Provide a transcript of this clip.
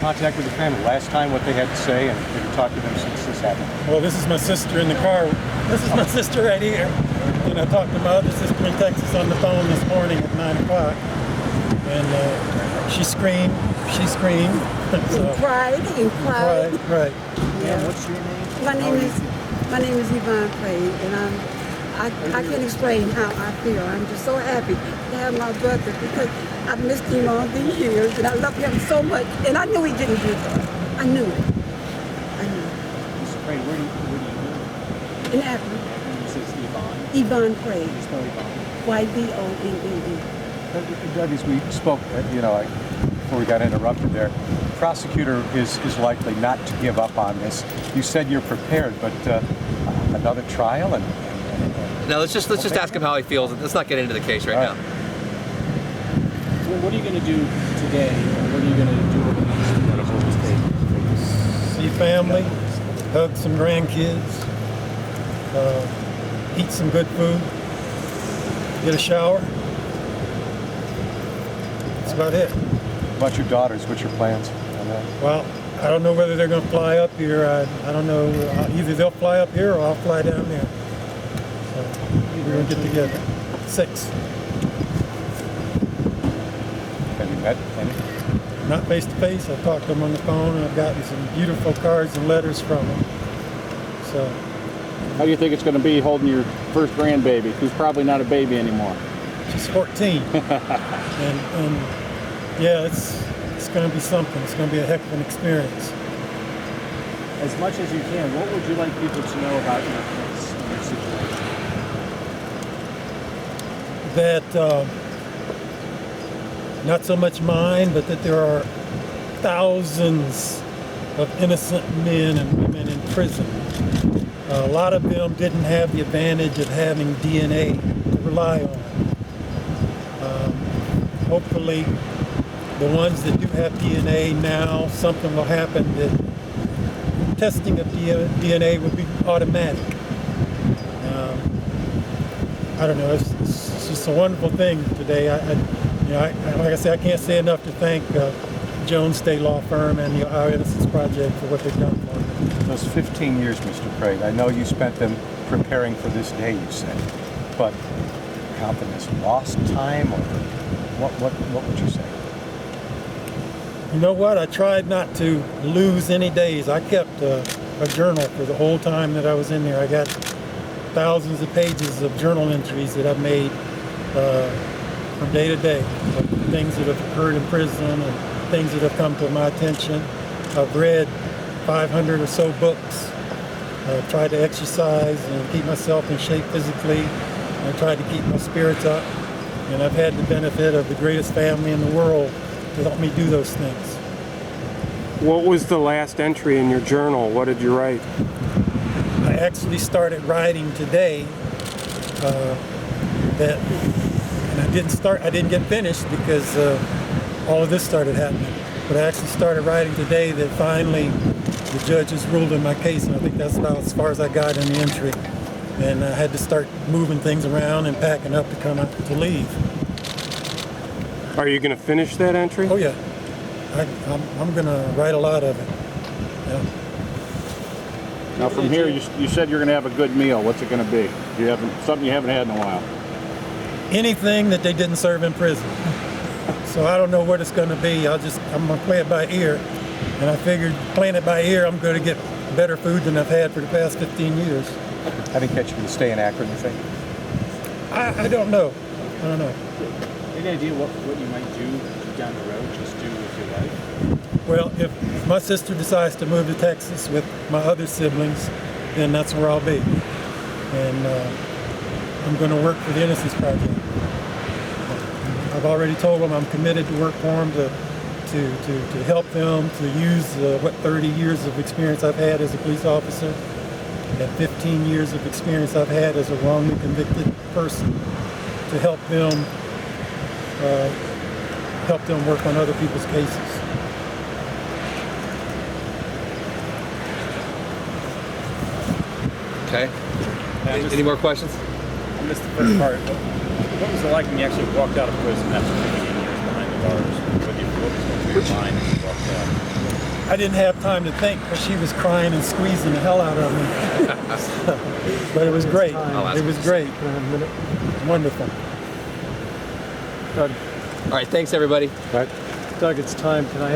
Contact with the family. Last time, what they had to say, and have you talked to them since this happened? Well, this is my sister in the car. This is my sister right here. And I talked to my other sister in Texas on the phone this morning at 9 o'clock. And she screamed. So, Pride. right. And what's your name? My name is Yvonne Prade, and I can't explain how I feel. I'm just so happy to have my brother because I've missed him all these years, and I love him so much. And I knew he didn't do that. I knew it. Mr. Prade, where do you live? In Akron. And this is Yvonne. Yvonne Prade. You spell Yvonne. Y-V-O-N-E-E. Doug, as we spoke, before we got interrupted there, the prosecutor is likely not to give up on this. You said you're prepared, but another trial and No, let's just ask him how he feels. Let's not get into the case right now. So what are you going to do today? Or what are you going to do over the next 2 days? See family, hug some grandkids, eat some good food, get a shower. That's about it. What about your daughters? What's your plans on that? Well, I don't know whether they're going to fly up here. I don't know. Either they'll fly up here or I'll fly down there. So we're going to get together. 6. Have you met any? Not face to face. I've talked to them on the phone, and I've gotten some beautiful cards and letters from them. So, How do you think it's going to be holding your first grandbaby, who's probably not a baby anymore? she's 14, and yeah, it's going to be something. It's going to be a heck of an experience. As much as you can, what would you like people to know about your case and your situation? That not so much mine, but that there are thousands of innocent men and women in prison. A lot of them didn't have the advantage of having DNA to rely on. Hopefully, the ones that do have DNA now, something will happen that testing of DNA would be automatic. I don't know. It's just a wonderful thing today. Like I said, I can't say enough to thank Jones State Law Firm and the Ohio Innocence Project for what they've done for me. Those 15 years, Mr. Prade, I know you spent them preparing for this day, you said, but confidence, lost time, or what would you say? You know what? I tried not to lose any days. I kept a journal for the whole time that I was in there. I got thousands of pages of journal entries that I've made from day to day, of things that have occurred in prison and things that have come to my attention. I've read 500 or so books. I've tried to exercise and keep myself in shape physically. I tried to keep my spirits up. And I've had the benefit of the greatest family in the world to help me do those things. What was the last entry in your journal? What did you write? I actually started writing today. I didn't get finished because all of this started happening. But I actually started writing today that finally the judges ruled in my case, and I think that's about as far as I got in the entry. And I had to start moving things around and packing up to come out to leave. Are you going to finish that entry? Oh yeah, I'm going to write a lot of it. Yeah. Now from here, you said you're going to have a good meal. What's it going to be? Something you haven't had in a while? Anything that they didn't serve in prison. So I don't know what it's going to be. I'm going to play it by ear. And I figured playing it by ear, I'm going to get better food than I've had for the past 15 years. How do you catch you to stay in Akron, you think? I don't know. I don't know. Any idea what you might do down the road, just do with your life? Well, if my sister decides to move to Texas with my other siblings, then that's where I'll be. And I'm going to work for the Innocence Project. I've already told them I'm committed to work for them, to help them, to use what 30 years of experience I've had as a police officer and 15 years of experience I've had as a wrongly convicted person to help them work on other people's cases. Okay. Any more questions? I missed the first part. What was it like when you actually walked out of prison after 15 years behind the bars? What was going through your mind as you walked out? I didn't have time to think, but she was crying and squeezing the hell out of me. But it was great. It was great. Wonderful. Doug, All right, thanks everybody. Right? Doug, it's time. Can I have